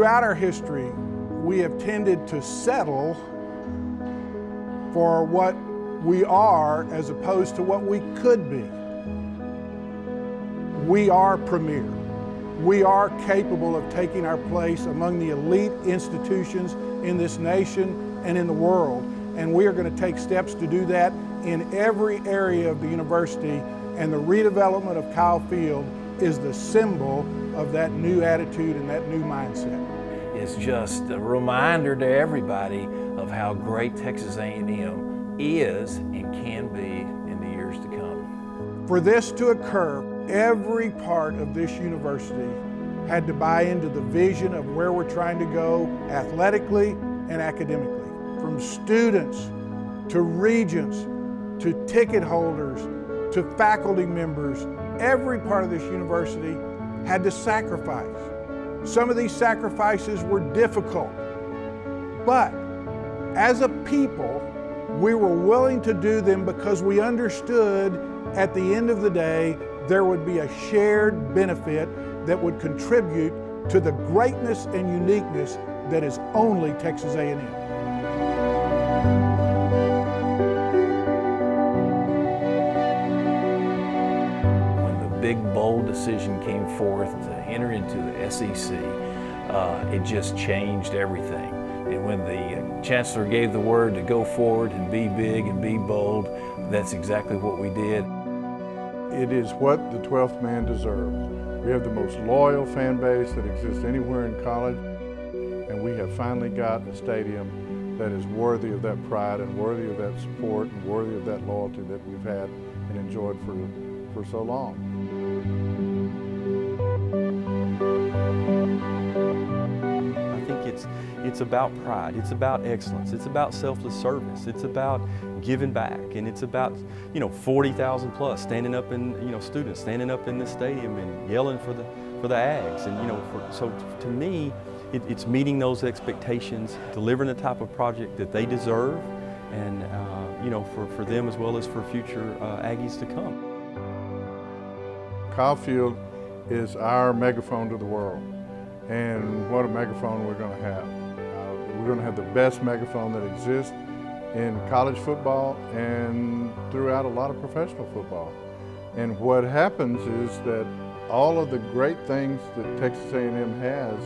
Throughout our history, we have tended to settle for what we are as opposed to what we could be. We are premier. We are capable of taking our place among the elite institutions in this nation and in the world, and we are going to take steps to do that in every area of the university, and the redevelopment of Kyle Field is the symbol of that new attitude and that new mindset. It's just a reminder to everybody of how great Texas A&M is and can be in the years to come. For this to occur, every part of this university had to buy into the vision of where we're trying to go athletically and academically. From students to regents to ticket holders to faculty members, every part of this university had to sacrifice. Some of these sacrifices were difficult, but as a people, we were willing to do them because we understood at the end of the day there would be a shared benefit that would contribute to the greatness and uniqueness that is only Texas A&M. Big, bold decision came forth to enter into the SEC, it just changed everything. And when the Chancellor gave the word to go forward and be big and be bold, that's exactly what we did. It is what the 12th man deserves. We have the most loyal fan base that exists anywhere in college, and we have finally got a stadium that is worthy of that pride and worthy of that support and worthy of that loyalty that we've had and enjoyed for so long. I think it's about pride, it's about excellence, it's about selfless service, it's about giving back, and it's about 40,000 plus standing up in students standing up in the stadium and yelling for the Aggies, and so to me it's meeting those expectations, delivering the type of project that they deserve, and for them as well as for future Aggies to come. Kyle Field is our megaphone to the world, and what a megaphone we're going to have. We're going to have the best megaphone that exists in college football and throughout a lot of professional football. And what happens is that all of the great things that Texas A&M has,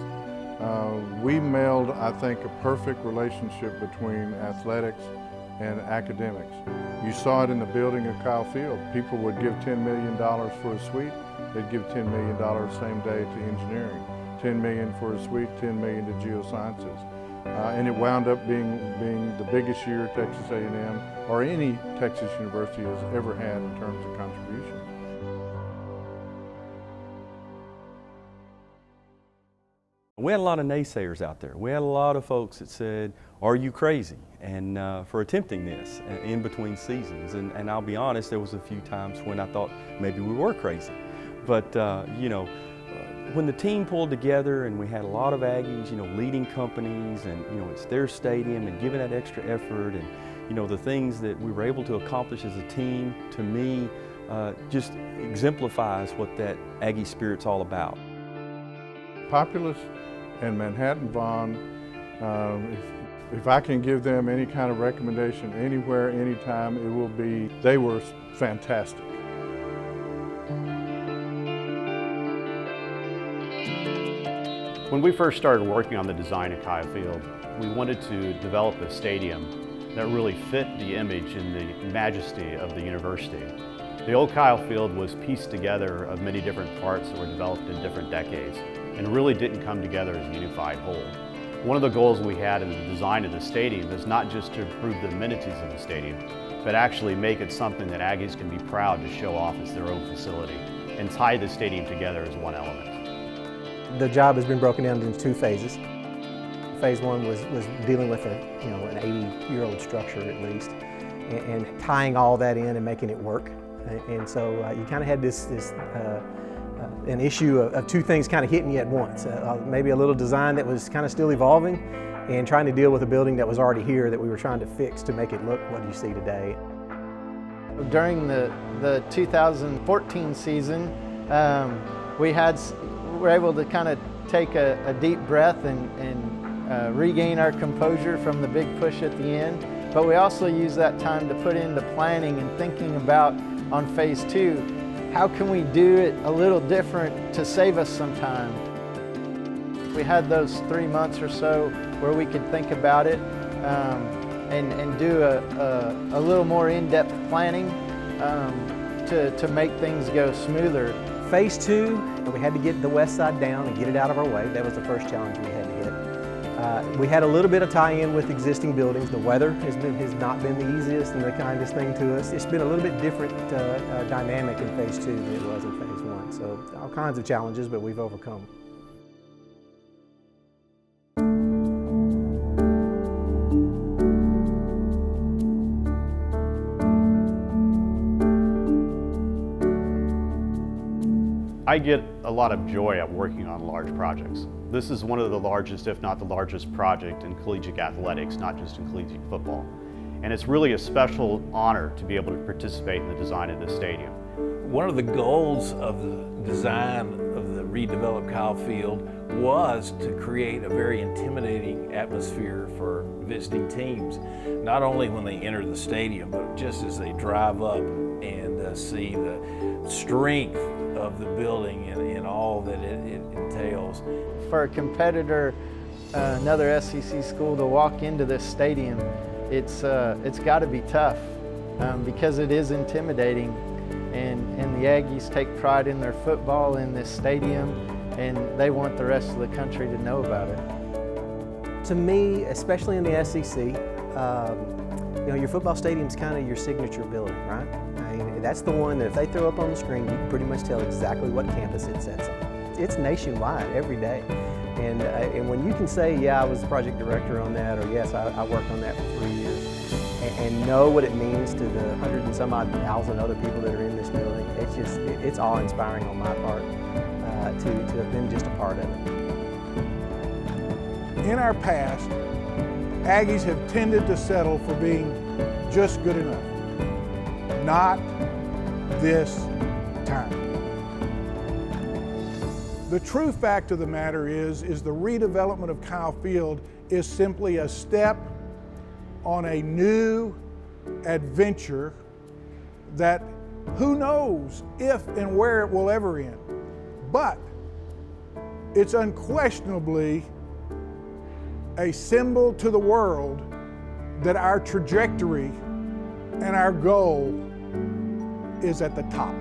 we meld, I think, a perfect relationship between athletics and academics. You saw it in the building of Kyle Field. People would give $10 million for a suite. They'd give $10 million same day to engineering, $10 million for a suite, $10 million to geosciences. And it wound up being the biggest year Texas A&M or any Texas university has ever had in terms of contributions. We had a lot of naysayers out there. We had a lot of folks that said, "Are you crazy?" and for attempting this in between seasons. And I'll be honest, there was a few times when I thought maybe we were crazy. But when the team pulled together and we had a lot of Aggies, leading companies, and it's their stadium, and giving that extra effort, and the things that we were able to accomplish as a team, to me, just exemplifies what that Aggie spirit's all about. Populous and Manhattan Bond, if I can give them any kind of recommendation anywhere, anytime, it will be, they were fantastic. When we first started working on the design of Kyle Field, we wanted to develop a stadium that really fit the image and the majesty of the university. The old Kyle Field was pieced together of many different parts that were developed in different decades and really didn't come together as a unified whole. One of the goals we had in the design of the stadium is not just to improve the amenities of the stadium, but actually make it something that Aggies can be proud to show off as their own facility and tie the stadium together as one element. The job has been broken down into two phases. Phase one was dealing with an 80-year-old structure at least, and tying all that in and making it work. And so you kind of had an issue of two things kind of hitting you at once. Maybe a little design that was kind of still evolving, and trying to deal with a building that was already here that we were trying to fix to make it look what you see today. During the 2014 season, we were able to kind of take a deep breath and regain our composure from the big push at the end. But we also use that time to put into planning and thinking about on phase 2, how can we do it a little different to save us some time? We had those 3 months or so where we could think about it and do a little more in-depth planning to make things go smoother. Phase 2, we had to get the west side down and get it out of our way. That was the first challenge we had to hit. We had a little bit of tie-in with existing buildings. The weather has not been the easiest and the kindest thing to us. It's been a little bit different dynamic in phase 2 than it was in phase 1. So all kinds of challenges, but we've overcome them. I get a lot of joy at working on large projects. This is one of the largest, if not the largest project in collegiate athletics, not just in collegiate football. And it's really a special honor to be able to participate in the design of this stadium. One of the goals of the design of the redeveloped Kyle Field was to create a very intimidating atmosphere for visiting teams, not only when they enter the stadium, but just as they drive up and see the strength of the building and all that it entails. For a competitor, another SEC school, to walk into this stadium, it's got to be tough because it is intimidating, and the Aggies take pride in their football in this stadium, and they want the rest of the country to know about it. To me, especially in the SEC, you know, your football stadium's kind of your signature building, right? I mean, that's the one that if they throw up on the screen, you can pretty much tell exactly what campus it sets on. It's nationwide every day. And when you can say, yeah, I was the project director on that, or yes, I worked on that for 3 years, and know what it means to the 100 and some odd thousand other people that are in this building, it's awe-inspiring on my part to have been just a part of it. In our past, Aggies have tended to settle for being just good enough. Not this time. The true fact of the matter is the redevelopment of Kyle Field is simply a step on a new adventure that who knows if and where it will ever end. But it's unquestionably a symbol to the world that our trajectory and our goal is at the top.